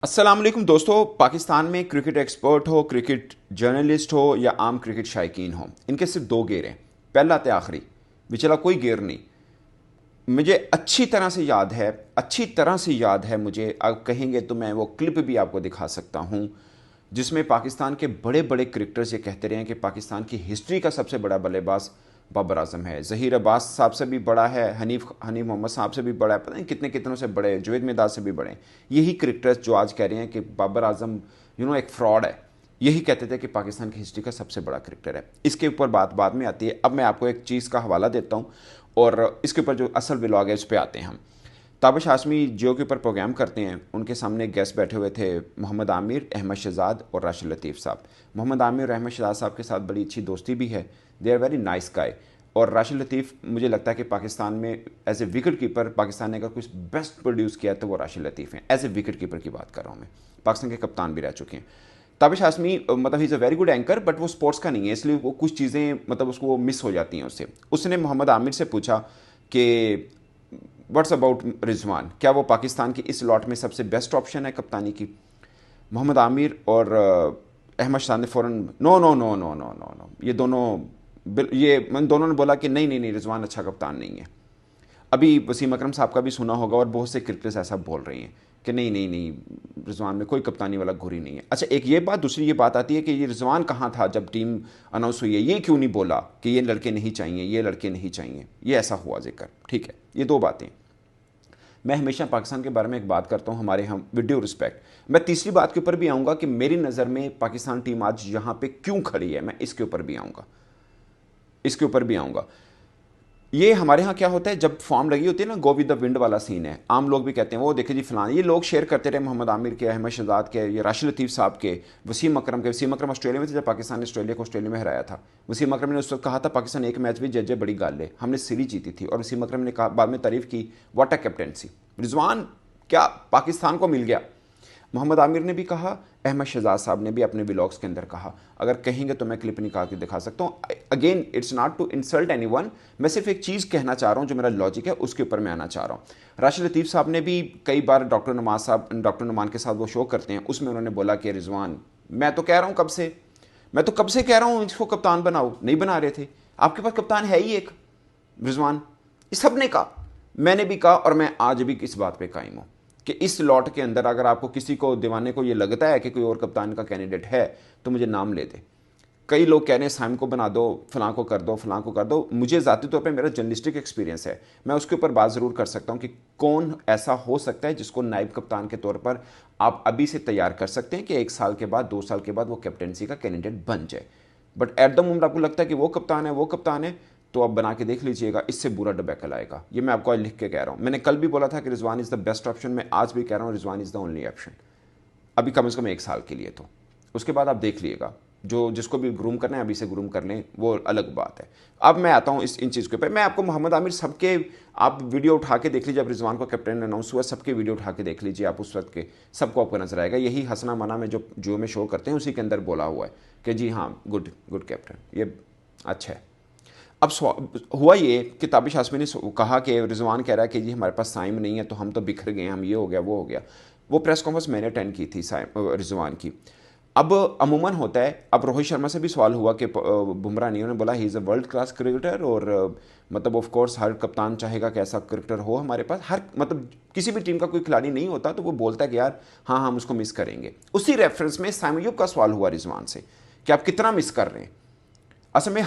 अस्सलाम वालेकुम दोस्तों। पाकिस्तान में क्रिकेट एक्सपर्ट हो, क्रिकेट जर्नलिस्ट हो या आम क्रिकेट शायकीन हो, इनके सिर्फ दो गेर हैं, पहला ते आखिरी, बिचला कोई गेर नहीं। मुझे अच्छी तरह से याद है मुझे, आप कहेंगे तो मैं वो क्लिप भी आपको दिखा सकता हूँ जिसमें पाकिस्तान के बड़े बड़े क्रिकेटर्स ये कहते रहे हैं कि पाकिस्तान की हिस्ट्री का सबसे बड़ा बल्लेबाज बाबर आजम है, ज़हीर अब्बास साहब से भी बड़ा है, हनीफ हनीफ मोहम्मद साहब से भी बड़ा है, पता नहीं कितने कितनों से बड़े, जुवेद मिदाद से भी बड़े हैं। यही क्रिकेटर्स जो आज कह रहे हैं कि बाबर आजम एक फ्रॉड है, यही कहते थे कि पाकिस्तान की हिस्ट्री का सबसे बड़ा क्रिकेटर है। इसके ऊपर बात बाद में आती है। अब मैं आपको एक चीज़ का हवाला देता हूँ और इसके ऊपर जो असल व्लॉग है उस पर आते हैं हम। ताबिश हाशमी जियो के ऊपर प्रोग्राम करते हैं, उनके सामने गेस्ट बैठे हुए थे मोहम्मद आमिर, अहमद शहजाद और राशिद लतीफ़ साहब। मोहम्मद आमिर और अहमद शहजाद साहब के साथ बड़ी अच्छी दोस्ती भी है, they are very nice guy. और राशिद लतीफ़ मुझे लगता है कि पाकिस्तान में as a wicket keeper Pakistan ने अगर कुछ बेस्ट प्रोड्यूस किया तो वो राशिद लतीफ़ हैं। एज ए विकेट कीपर की बात कर रहा हूँ मैं, पाकिस्तान के कप्तान भी रह चुके हैं। ताबिश हाशमी मतलब he is a very good anchor, but वो स्पोर्ट्स का नहीं है, इसलिए वो कुछ चीज़ें मतलब उसको वो मिस हो जाती हैं उससे। उसने मोहम्मद आमिर से पूछा कि व्हाट्स अबाउट रिजवान, क्या वो पाकिस्तान की इस लॉट में सबसे बेस्ट ऑप्शन है कप्तानी की? मोहम्मद आमिर और अहमद शाह ने फ़ौरन no no no no no no no, ये मन दोनों ने बोला कि नहीं नहीं नहीं, रिजवान अच्छा कप्तान नहीं है। अभी वसीम अकरम साहब का भी सुना होगा और बहुत से क्रिकेटर्स ऐसा बोल रहे हैं कि नहीं नहीं नहीं, रिजवान में कोई कप्तानी वाला घुरी नहीं है। अच्छा, एक ये बात, दूसरी ये बात आती है कि ये रिजवान कहाँ था जब टीम अनाउंस हुई है, ये क्यों नहीं बोला कि ये लड़के नहीं चाहिए, ये लड़के नहीं चाहिए, ये ऐसा हुआ जिक्र। ठीक है, ये दो बातें। मैं हमेशा पाकिस्तान के बारे में एक बात करता हूँ, हमारे हम विद ड्यू रिस्पेक्ट। मैं तीसरी बात के ऊपर भी आऊँगा कि मेरी नज़र में पाकिस्तान टीम आज यहाँ पे क्यों खड़ी है, मैं इसके ऊपर भी आऊँगा, इसके ऊपर भी आऊँगा। ये हमारे यहाँ क्या होता है, जब फॉर्म लगी होती है ना, गो विद द विंड वाला सीन है। आम लोग भी कहते हैं वो देखिए जी फलान, ये लोग शेयर करते रहे मोहम्मद आमिर के, अहमद शहजाद के, ये राशिद लतीफ़ साहब के, वसीम अकरम के। वसीम अकरम ऑस्ट्रेलिया में थे जब पाकिस्तान ने ऑस्ट्रेलिया को ऑस्ट्रेलिया में हराया था। वसीम अकरम ने उस वक्त कहा था पाकिस्तान एक मैच भी जजे बड़ी गाल है, हमने सीरीज जीती थी। और वसीम अकरम ने कहा, बाद में तारीफ की, वाट अ कैप्टेंसी। रिजवान क्या पाकिस्तान को मिल गया। मोहम्मद आमिर ने भी कहा, अहमद शहजाद साहब ने भी अपने व्लॉग्स के अंदर कहा। अगर कहेंगे तो मैं क्लिप निकाल के दिखा सकता हूँ। Again it's not to insult anyone, मैं सिर्फ एक चीज़ कहना चाह रहा हूँ, जो मेरा लॉजिक है उसके ऊपर मैं आना चाह रहा हूँ। राशिद लतीफ़ साहब ने भी कई बार डॉक्टर नुमान के साथ वो शो करते हैं, उसमें उन्होंने बोला कि रिजवान, मैं तो कह रहा हूँ कब से कह रहा हूँ इसको कप्तान बनाओ, नहीं बना रहे थे, आपके पास कप्तान है ही एक, रिजवान। इस सब ने कहा, मैंने भी कहा, और मैं आज भी इस बात पे कायम हूँ कि इस लॉट के अंदर अगर आपको किसी को दीवाने को ये लगता है कि कोई और कप्तान का कैंडिडेट है तो मुझे नाम ले दे। कई लोग कह रहे हैं साइम को बना दो, फलां को कर दो, फलां को कर दो। मुझे ज़ाती तौर पे मेरा जर्नलिस्टिक एक्सपीरियंस है, मैं उसके ऊपर बात ज़रूर कर सकता हूँ कि कौन ऐसा हो सकता है जिसको नायब कप्तान के तौर पर आप अभी से तैयार कर सकते हैं कि 1 साल के बाद, 2 साल के बाद वो कैप्टनसी का कैंडिडेट बन जाए। बट एट द मोमेंट आपको लगता है कि वो कप्तान है, वो कप्तान है, तो आप बना के देख लीजिएगा, इससे बुरा डबैकल आएगा। ये मैं आपको आज लिख के कह रहा हूँ। मैंने कल भी बोला था कि Rizwan is the best option, मैं आज भी कह रहा हूँ Rizwan is the only option, अभी कम से कम 1 साल के लिए। तो उसके बाद आप देख लीजिएगा, जो जिसको भी ग्रूम करना है अभी से ग्रूम कर लें, वो अलग बात है। अब मैं आता हूँ इन चीज़ के ऊपर। मैं आपको मोहम्मद आमिर सबके, आप वीडियो उठा के देख लीजिए, जब रिजवान को कैप्टन अनाउंस हुआ सबके वीडियो उठा के देख लीजिए आप, उस वक्त के सबको आपको नजर आएगा। यही हसना मना में जो में शो करते हैं उसी के अंदर बोला हुआ है कि जी हाँ, गुड गुड कैप्टन, ये अच्छा है। अब हुआ ये कि ताबिश हाशमी ने कहा कि रिजवान कह रहा है कि जी हमारे पास साइम नहीं है, तो हम तो बिखर गए, हम ये हो गया वो हो गया। वो प्रेस कॉन्फ्रेंस मैंने अटेंड की थी रिजवान की। अब अमूमन होता है, अब रोहित शर्मा से भी सवाल हुआ कि बुमराह नहीं, उन्होंने बोला he is a world class cricketer, और मतलब ऑफ कोर्स हर कप्तान चाहेगा कि ऐसा क्रिकेटर हो हमारे पास। हर मतलब किसी भी टीम का कोई खिलाड़ी नहीं होता तो वो बोलता है कि यार हाँ हम उसको मिस करेंगे। उसी रेफरेंस में साइम अयूब का सवाल हुआ रिजवान से कि आप कितना मिस कर रहे हैं। असल में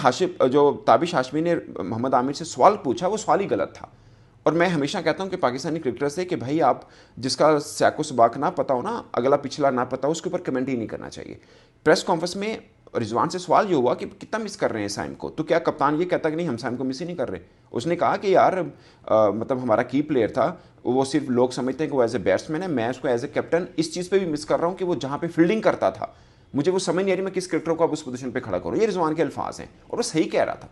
जो ताबिश हाशमी ने मोहम्मद आमिर से सवाल पूछा वो सवाल ही गलत था। और मैं हमेशा कहता हूँ कि पाकिस्तानी क्रिकेटर से कि भाई आप जिसका सैको सबाक ना पता हो ना, अगला पिछला ना पता हो, उसके ऊपर कमेंट ही नहीं करना चाहिए। प्रेस कॉन्फ्रेंस में रिजवान से सवाल ये हुआ कि कितना मिस कर रहे हैं साइम को, तो क्या कप्तान ये कहता कि नहीं हम साइम को मिस ही नहीं कर रहे? उसने कहा कि यार मतलब हमारा की प्लेयर था, वो सिर्फ लोग समझते हैं कि वो एज ए बैट्समैन है, मैं उसको एज ए कैप्टन इस चीज़ पर भी मिस कर रहा हूँ कि वो जहाँ पर फील्डिंग करता था, मुझे वो समझ नहीं आ रही मैं किस क्रिकेटर को अब उस पोजीशन पे खड़ा करूँ। ये रिजवान के अल्फाज हैं और वो सही कह रहा था।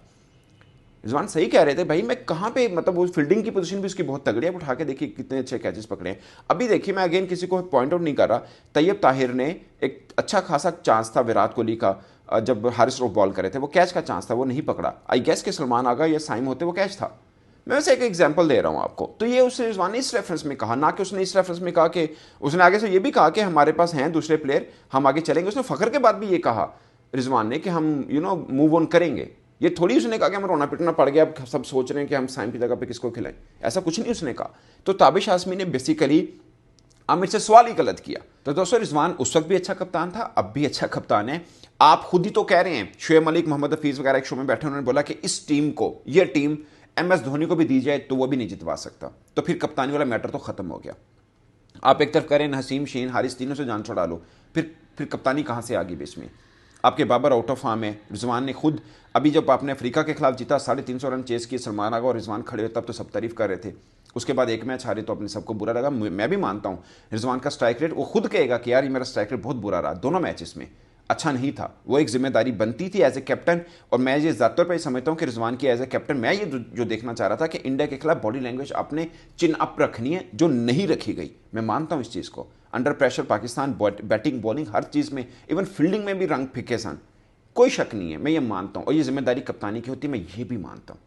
रिजवान सही कह रहे थे, भाई मैं कहाँ पे, मतलब वो फील्डिंग की पोजीशन भी उसकी बहुत तगड़ी है, उठा के देखिए कितने अच्छे कैचेस पकड़े हैं। अभी देखिए, मैं अगेन किसी को पॉइंट आउट नहीं कर रहा, तैयब ताहिर ने एक अच्छा खासा चांस था विराट कोहली का, जब हारिस रऊफ बॉल करे थे, वो कैच का चांस था, वो नहीं पकड़ा। आई गेस के सलमान आगा या साइम होते वो कैच था, मैं वैसे एक एग्जांपल दे रहा हूं आपको। तो ये उसने रिजवान ने इस रेफरेंस में कहा, ना कि उसने इस रेफरेंस में कहा कि उसने आगे से ये भी कहा कि हमारे पास हैं दूसरे प्लेयर, हम आगे चलेंगे। उसने फखर के बाद भी ये कहा रिजवान ने कि हम मूव ऑन करेंगे। ये थोड़ी उसने कहा कि हम रोना पिटना पड़ गया, अब सब सोच रहे हैं कि हम साइम की जगह पे किसको खिलाएं, ऐसा कुछ नहीं उसने कहा। तो ताबिश आसमी ने बेसिकली आमिर से सवाल ही गलत किया। तो दोस्तों रिजवान उस वक्त भी अच्छा कप्तान था, अब भी अच्छा कप्तान है। आप खुद ही तो कह रहे हैं, शुएब मलिक, मोहम्मद हफीज वगैरह एक शो में बैठे उन्होंने बोला कि इस टीम को, ये टीम एम एस धोनी को भी दी जाए तो वो भी नहीं जितवा सकता। तो फिर कप्तानी वाला मैटर तो खत्म हो गया। आप एक तरफ कह रहे हैं हसीम, शीन, हारिस तीनों से जान छुड़ा लो, फिर कप्तानी कहाँ से आ गई बीच में? आपके बाबर आउट ऑफ फॉर्म है। रिजवान ने खुद अभी जब आपने अफ्रीका के खिलाफ जीता, 350 रन चेस किए, सलमान आगा और रिजवान खड़े हुए, तब तो सब तारीफ कर रहे थे। उसके बाद एक मैच हारे तो अपने सबको बुरा लगा। मैं भी मानता हूँ रिजवान का स्ट्राइक रेट, वो खुद कहेगा कि यार ये मेरा स्ट्राइक रेट बहुत बुरा रहा, दोनों मैचेस में अच्छा नहीं था। वो एक जिम्मेदारी बनती थी एज ए कैप्टन। और मैं ये ज़्यादातर पर समझता हूँ कि रिजवान की एज ए कैप्टन मैं ये जो देखना चाह रहा था कि इंडिया के खिलाफ बॉडी लैंग्वेज आपने चिन अप रखनी है, जो नहीं रखी गई। मैं मानता हूँ इस चीज़ को। Under pressure Pakistan batting bowling हर चीज़ में, इवन फील्डिंग में भी रंग फिके सन, कोई शक नहीं है, मैं ये मानता हूँ। और ये जिम्मेदारी कप्तानी की होती है, मैं ये भी मानता हूँ।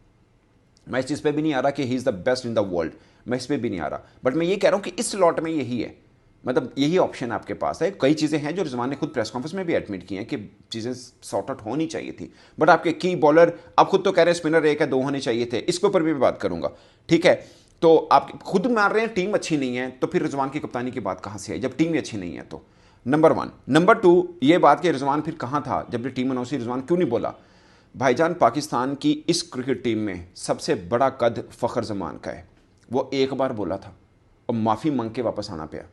मैं इस चीज़ पे भी नहीं आ रहा कि he is the best in the world, मैं इस पर भी नहीं आ रहा। बट मैं ये कह रहा हूँ कि इस लॉट में यही है, मतलब यही ऑप्शन आपके पास है। कई चीज़ें हैं जो रिजवान ने खुद प्रेस कॉन्फ्रेंस में भी एडमिट की हैं कि चीज़ें सॉर्ट आउट होनी चाहिए थी। बट आपके की बॉलर, आप खुद तो कह रहे हैं स्पिनर एक है, दो होने चाहिए थे, इसके ऊपर भी मैं बात करूंगा, ठीक है। तो आप खुद मान रहे हैं टीम अच्छी नहीं है, तो फिर रिजवान की कप्तानी की बात कहाँ से आई जब टीम ही अच्छी नहीं है? तो नंबर वन। नंबर टू, ये बात कि रिजवान फिर कहाँ था जब ये टीम अनाउंस हुई, रिजवान क्यों नहीं बोला? भाईजान, पाकिस्तान की इस क्रिकेट टीम में सबसे बड़ा कद फ़खर जमान का है। वो एक बार बोला था और माफ़ी मांग के वापस आना पाया,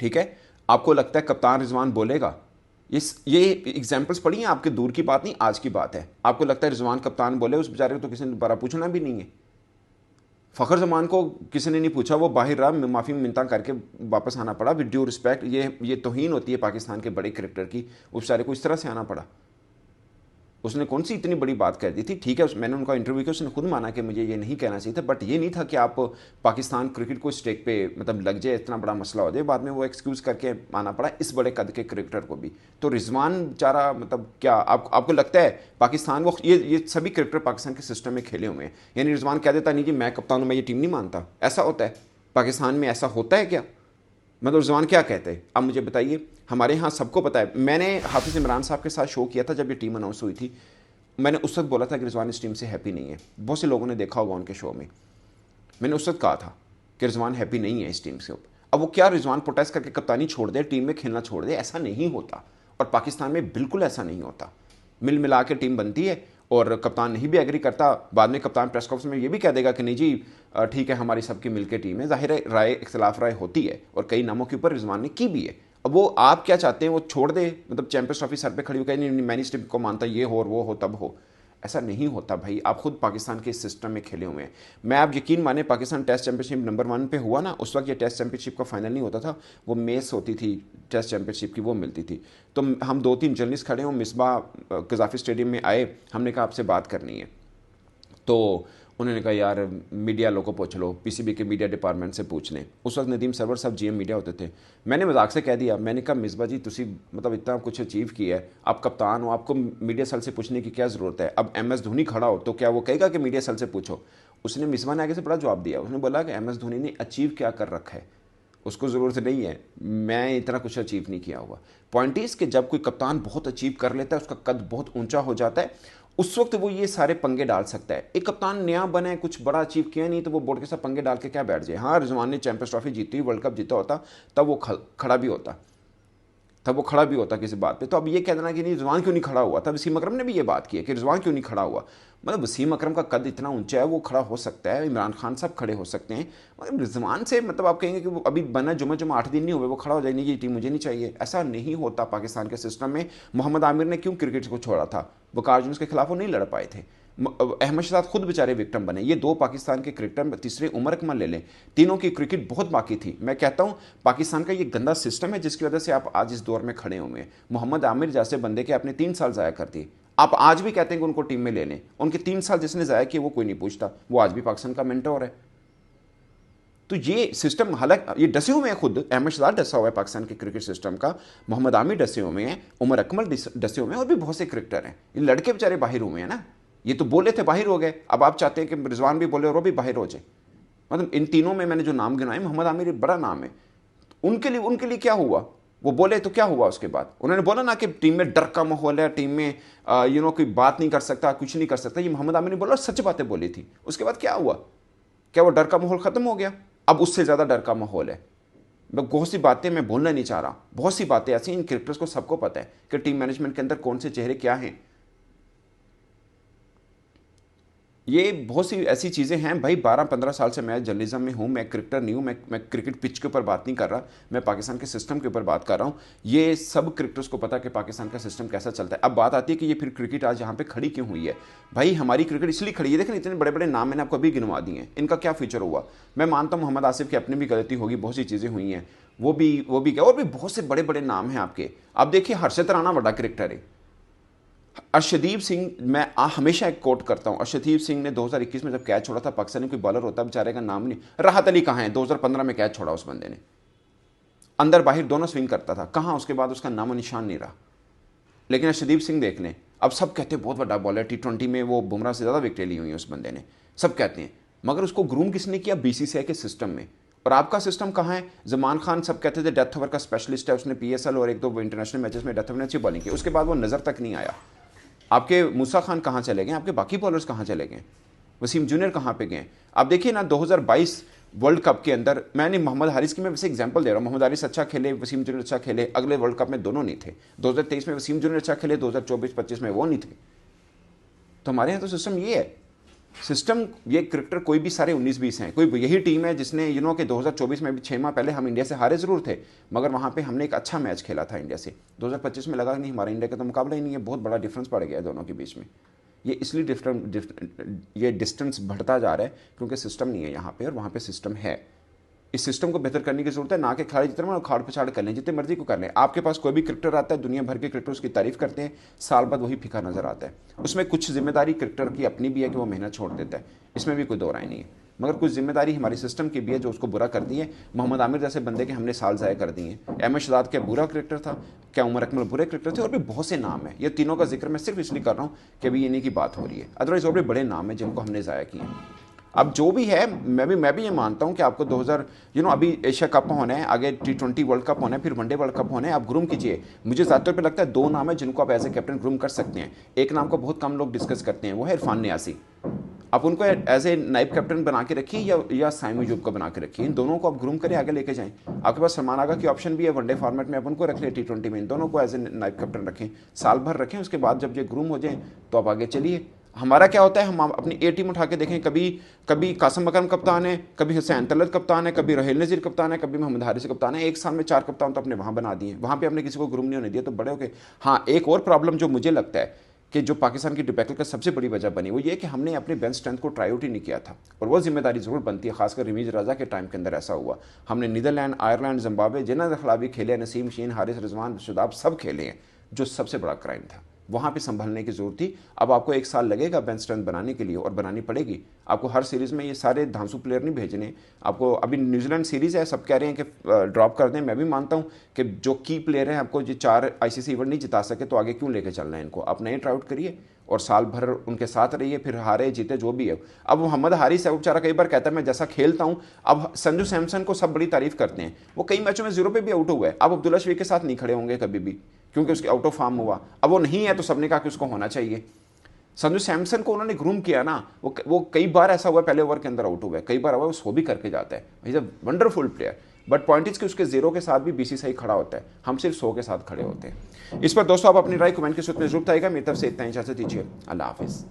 ठीक है। आपको लगता है कप्तान रिजवान बोलेगा? ये एग्जाम्पल्स पढ़ी हैं आपके, दूर की बात नहीं, आज की बात है। आपको लगता है रिजवान कप्तान बोले? उस बेचारे को तो किसी ने दोबारा पूछना भी नहीं है। फ़खर जमान को किसी ने नहीं पूछा, वो बाहर रहा, माफ़ी मिन्नता करके वापस आना पड़ा। विद ड्यू रिस्पेक्ट, ये तौहीन होती है पाकिस्तान के बड़े क्रिकेटर की। उस बेचारे को इस तरह से आना पड़ा। उसने कौन सी इतनी बड़ी बात कह दी थी? ठीक है, मैंने उनका इंटरव्यू किया, उसने खुद माना कि मुझे ये नहीं कहना चाहिए था, बट ये नहीं था कि आप पाकिस्तान क्रिकेट को स्टेक पे मतलब लग जाए, इतना बड़ा मसला हो जाए। बाद में वो एक्सक्यूज़ करके आना पड़ा इस बड़े कद के क्रिकेटर को भी। तो रिजवान बेचारा, मतलब क्या आपको लगता है पाकिस्तान, वो ये सभी क्रिकेटर पाकिस्तान के सिस्टम में खेले हुए हैं, यानी रिजवान कह देता नहीं कि मैं कप्तान हूँ, मैं ये टीम नहीं मानता? ऐसा होता है पाकिस्तान में? ऐसा होता है क्या? मतलब रिजवान क्या कहते हैं आप मुझे बताइए। हमारे यहाँ सबको पता है, मैंने हाफिज़ इमरान साहब के साथ शो किया था जब ये टीम अनाउंस हुई थी। मैंने उस वक्त बोला था कि रिजवान इस टीम से हैप्पी नहीं है। बहुत से लोगों ने देखा होगा उनके शो में, मैंने उस वक्त कहा था कि रिजवान हैप्पी नहीं है इस टीम से। अब वो क्या रिजवान प्रोटेस्ट करके कप्तानी छोड़ दे, टीम में खेलना छोड़ दे? ऐसा नहीं होता, और पाकिस्तान में बिल्कुल ऐसा नहीं होता। मिल मिला के टीम बनती है, और कप्तान नहीं भी एग्री करता, बाद में कप्तान प्रेस कॉन्फ्रेंस में ये भी कह देगा कि नहीं जी ठीक है, हमारी सबकी मिलकर टीम है। जाहिर है राय, इख्तलाफ राय होती है, और कई नामों के ऊपर रिजवान ने की भी है। अब वो आप क्या चाहते हैं, वो छोड़ दे, मतलब चैंपियंस ट्रॉफी सर पे खड़ी हो गई, नहीं मैं इस टीम को मानता, ये हो और वो हो तब हो? ऐसा नहीं होता भाई। आप खुद पाकिस्तान के इस सिस्टम में खेले हुए हैं। मैं, आप यकीन माने, पाकिस्तान टेस्ट चैंपियनशिप नंबर 1 पे हुआ ना, उस वक्त ये टेस्ट चैंपियनशिप का फाइनल नहीं होता था, वो मेस होती थी टेस्ट चैंपियनशिप की, वो मिलती थी। तो हम 2-3 जर्नलिस्ट खड़े हों, मिसबा कजाफी स्टेडियम में आए, हमने कहा आपसे बात करनी है। तो उन्होंने कहा यार मीडिया लोगों को पूछ लो, पीसीबी के मीडिया डिपार्टमेंट से पूछ लें। उस वक्त नदीम सरवर साहब जीएम मीडिया होते थे। मैंने मजाक से कह दिया, मैंने कहा मिसबा जी तुसी मतलब इतना कुछ अचीव किया है, आप कप्तान हो, आपको मीडिया सेल से पूछने की क्या ज़रूरत है? अब एम एस धोनी खड़ा हो तो क्या वो कहेगा कि मीडिया सेल से पूछो? उसने मिसबा ने आगे से बड़ा जवाब दिया, उसने बोला कि एम एस धोनी ने अचीव क्या कर रखा है, उसको ज़रूरत नहीं है, मैं इतना कुछ अचीव नहीं किया हुआ। पॉइंट इज़ कि जब कोई कप्तान बहुत अचीव कर लेता है, उसका कद बहुत ऊंचा हो जाता है, उस वक्त वो ये सारे पंगे डाल सकता है। एक कप्तान नया बना है, कुछ बड़ा अचीव किया नहीं, तो वो बोर्ड के साथ पंगे डाल के क्या बैठ जाए? हाँ, रिजवान ने चैंपियंस ट्रॉफी जीती, वर्ल्ड कप जीता होता, तब वो खड़ा भी होता, किसी बात पे। तो अब ये कह देना कि नहीं रिजवान क्यों नहीं खड़ा हुआ? तब वसीम अकरम ने भी ये बात की है कि रिजवान क्यों नहीं खड़ा हुआ। मतलब वसीम अकरम का कद इतना ऊंचा है, वो खड़ा हो सकता है, इमरान खान साहब खड़े हो सकते हैं, मतलब रिजवान से मतलब आप कहेंगे कि वो अभी बना जुम्मे 8 दिन नहीं हुए वो खड़ा हो जाएगी, ये टीम मुझे नहीं चाहिए, ऐसा नहीं होता पाकिस्तान के सिस्टम में। मोहम्मद आमिर ने क्यों क्रिकेट को छोड़ा था? वकार यूनुस के खिलाफ वो नहीं लड़ पाए थे। अहमद शहजाद खुद बेचारे विक्टिम बने। ये 2 पाकिस्तान के क्रिकेटर, तीसरे उमर अकमल ले लें, तीनों की क्रिकेट बहुत बाकी थी। मैं कहता हूं पाकिस्तान का ये गंदा सिस्टम है जिसकी वजह से आप आज इस दौर में खड़े हुए हैं। मोहम्मद आमिर जैसे बंदे के आपने 3 साल ज़ाया कर दिए, आप आज भी कहते हैं कि उनको टीम में ले लें। उनके 3 साल जिसने ज़ाया किए वो कोई नहीं पूछता, वो आज भी पाकिस्तान का मेंटर है। तो ये सिस्टम, हालांकि ये डसे हुए हैं, खुद अहमद शहजाद डसा हुआ है पाकिस्तान के क्रिकेट सिस्टम का, मोहम्मद आमिर डसे हुए हैं, उमर अकमल डसे हुए हैं, और भी बहुत से क्रिकेटर हैं। ये लड़के बेचारे बाहर हुए हैं ना, ये तो बोले थे बाहर हो गए, अब आप चाहते हैं कि रिजवान भी बोले और वो भी बाहर हो जाए। मतलब इन तीनों में मैंने जो नाम गिनाए, मोहम्मद आमिर बड़ा नाम है। उनके लिए क्या हुआ? वो बोले तो क्या हुआ? उसके बाद उन्होंने बोला ना कि टीम में डर का माहौल है, टीम में कोई बात नहीं कर सकता, कुछ नहीं कर सकता। ये मोहम्मद आमिर ने बोला, सच बातें बोली थी। उसके बाद क्या हुआ? क्या वो डर का माहौल खत्म हो गया? अब उससे ज्यादा डर का माहौल है। बहुत सी बातें मैं बोलना नहीं चाह रहा, बहुत सी बातें ऐसी इन क्रिकेटर्स को सबको पता है कि टीम मैनेजमेंट के अंदर कौन से चेहरे क्या हैं। ये बहुत सी ऐसी चीज़ें हैं भाई। 12-15 साल से मैं जर्नलिज्म में हूँ, मैं क्रिकेटर नहीं हूँ। मैं क्रिकेट पिच के ऊपर बात नहीं कर रहा, मैं पाकिस्तान के सिस्टम के ऊपर बात कर रहा हूँ। ये सब क्रिकेटर्स को पता है कि पाकिस्तान का सिस्टम कैसा चलता है। अब बात आती है कि ये फिर क्रिकेट आज यहाँ पे खड़ी क्यों हुई है। भाई हमारी क्रिकेट इसलिए खड़ी है, देखें इतने बड़े बड़े नाम मैंने आपको अभी गिनवा दिए हैं, इनका क्या फ्यूचर हुआ। मैं मानता हूँ मोहम्मद आसिफ की अपनी भी गलती होगी, बहुत सी चीज़ें हुई हैं, वो भी क्या, और भी बहुत से बड़े बड़े नाम हैं आपके। आप देखिए हर्षद राणा बड़ा क्रिकेटर है। अर्शदीप सिंह, मैं हमेशा एक कोट करता हूं, अर्शदीप सिंह ने 2021 में जब कैच छोड़ा था, पाकिस्तानी कोई बॉलर होता बेचारे का नाम नहीं। राहत अली कहाँ है? 2015 में कैच छोड़ा उस बंदे ने, अंदर बाहर दोनों स्विंग करता था, कहाँ? उसके बाद उसका नामो निशान नहीं रहा। लेकिन अर्शदीप सिंह देख लें, अब सब कहते हैं बहुत बड़ा बॉलर, T20 में वो बुमराह से ज़्यादा विकेटें ली हुई हैं उस बंदे ने, सब कहते हैं। मगर उसको ग्रूम किसने किया? BCCI के सिस्टम में। और आपका सिस्टम कहाँ है? जमान खान सब कहते थे डेथ ओवर का स्पेशलिस्ट है, उसने PSL और एक दो इंटरनेशनल मैचेस में डेथ ओवर में अच्छी बॉलिंग की, उसके बाद वो नज़र तक नहीं आया। आपके मूसा खान कहाँ चले गए? आपके बाकी बॉलर्स कहाँ चले गए? वसीम जूनियर कहाँ पे गए? आप देखिए ना 2022 वर्ल्ड कप के अंदर, मैंने मोहम्मद हारिस की मैं वैसे एग्जांपल दे रहा हूँ, मोहम्मद हारिस अच्छा खेले, वसीम जूनियर अच्छा खेले, अगले वर्ल्ड कप में दोनों नहीं थे। 2023 में वसीम जूनियर अच्छा खेले, 2024-25 में वो नहीं थे। तो हमारे यहाँ तो सिस्टम ये है, सिस्टम ये क्रिकेटर कोई भी सारे 19-20 हैं। कोई यही टीम है जिसने कि 2024 में भी 6 माह पहले हम इंडिया से हारे जरूर थे, मगर वहाँ पे हमने एक अच्छा मैच खेला था इंडिया से। 2025 में लगा नहीं हमारा इंडिया का तो मुकाबला ही नहीं है, बहुत बड़ा डिफरेंस पड़ गया है दोनों के बीच में। ये इसलिए ये डिस्टेंस बढ़ता जा रहा है क्योंकि सिस्टम नहीं है यहाँ पे, और वहाँ पे सिस्टम है। इस सिस्टम को बेहतर करने की जरूरत है, ना कि खिलाड़ी जितना खाड़ पछाड़ कर लें, जितने मर्जी को कर लें। आपके पास कोई भी क्रिकेटर आता है, दुनिया भर के क्रिकेटर उसकी तारीफ करते हैं, साल बाद वही फीका नजर आता है। उसमें कुछ जिम्मेदारी क्रिकेटर की अपनी भी है कि वो मेहनत छोड़ देता है, इसमें भी कोई दो राय नहीं है, मगर कुछ जिम्मेदारी हमारी सिस्टम की भी है जो उसको बुरा कर दी है। मोहम्मद आमिर जैसे बंदे के हमने साल ज़ाया कर दिए हैं। अहमद शहजाद क्या बुरा क्रिकेटर था? क्या उमर अकमल बुरे क्रिकेटर थे? और भी बहुत से नाम हैं, ये तीनों का जिक्र मैं सिर्फ इसलिए कर रहा हूँ कि अभी इन्हीं की बात हो रही है, अदरवाइज और भी बड़े नाम हैं जिनको हमने ज़ाया किए हैं। अब जो भी है, मैं भी ये मानता हूं कि आपको 2000 अभी एशिया कप होना है, आगे T20 वर्ल्ड कप होना है, फिर वनडे वर्ल्ड कप होना है, आप ग्रूम कीजिए। मुझे ज़्यादातर पे लगता है दो नाम है जिनको आप एज ए कैप्टन ग्रूम कर सकते हैं। एक नाम को बहुत कम लोग डिस्कस करते हैं, वो है इरफान नियासी। आप उनको एज ए नाइब कैप्टन बना के रखिए या साइम अयूब को बना के रखिए, इन दोनों को आप ग्रूम करें, आगे लेके जाएं। आपके पास सलमान आगा की ऑप्शन भी है, वनडे फॉर्मेट में आप उनको रख लें, T20 में इन दोनों को एज ए नाइब कैप्टन रखें, साल भर रखें। उसके बाद जब ये ग्रूम हो जाए तो आप आगे चलिए। हमारा क्या होता है, हम अपनी ए टीम उठा के देखें, कभी कासिम अकरम कप्तान है, कभी हुसैन तलत कप्तान है, कभी रहेल नज़ीर कप्तान है, कभी मोहम्मद हारिस कप्तान है। एक साल में 4 कप्तान तो अपने वहाँ बना दिए, वहाँ पे हमने किसी को ग्रूम नहीं होने दिया, तो बड़े हो गए। हाँ, एक और प्रॉब्लम जो मुझे लगता है कि जो पाकिस्तान की डिबैकल का सबसे बड़ी वजह बनी, वो ये कि हमने अपने बेंच स्ट्रेंथ को ट्राई आउट ही नहीं किया था, और वो जिम्मेदारी जरूर बनती है। खासकर रमीज रजा के टाइम के अंदर ऐसा हुआ। हमने नीदरलैंड, आयरलैंड, जिम्बाब्वे जिन्होंने खिलाफ भी खेले, नसीम शीन, हारिस रिजवान, शुदाब सब खेले हैं, जो सबसे बड़ा क्राइम था। वहाँ पे संभलने की जरूरत थी। अब आपको 1 साल लगेगा बेंच स्ट्रेंथ बनाने के लिए, और बनानी पड़ेगी आपको। हर सीरीज़ में ये सारे धांसू प्लेयर नहीं भेजने आपको। अभी न्यूजीलैंड सीरीज़ है, सब कह रहे हैं कि ड्रॉप कर दें। मैं भी मानता हूँ कि जो की प्लेयर हैं, आपको ये 4 ICC इवेंट नहीं जिता सके तो आगे क्यों लेके चलना है इनको। आप नए ट्राउट करिए और साल भर उनके साथ रहिए, फिर हारे जीते जो भी है। अब मोहम्मद हारिस है, वो बेचारा कई बार कहता है मैं जैसा खेलता हूँ। अब संजू सैमसन को सब बड़ी तारीफ करते हैं, वो कई मैचों में 0 पे भी आउट हुआ है। अब अब्दुल्ला शफीक के साथ नहीं खड़े होंगे कभी भी, क्योंकि उसके आउट ऑफ फॉर्म हुआ। अब वो नहीं है तो सबने कहा कि उसको होना चाहिए। संजू सैमसन को उन्होंने ग्रूम किया ना, वो कई बार ऐसा हुआ पहले ओवर के अंदर आउट हुआ है, कई बार हुआ, वो सो भी करके जाता है। Is a wonderful player, but point is कि उसके 0 के साथ भी BCCI खड़ा होता है, हम सिर्फ 100 के साथ खड़े होते हैं। इस पर दोस्तों आप अपनी राय कमेंट के सूत्र में जरूर बताइएगा। मेरी तरफ से इतना ही, इजाजत दीजिए, अल्लाह हाफिज़।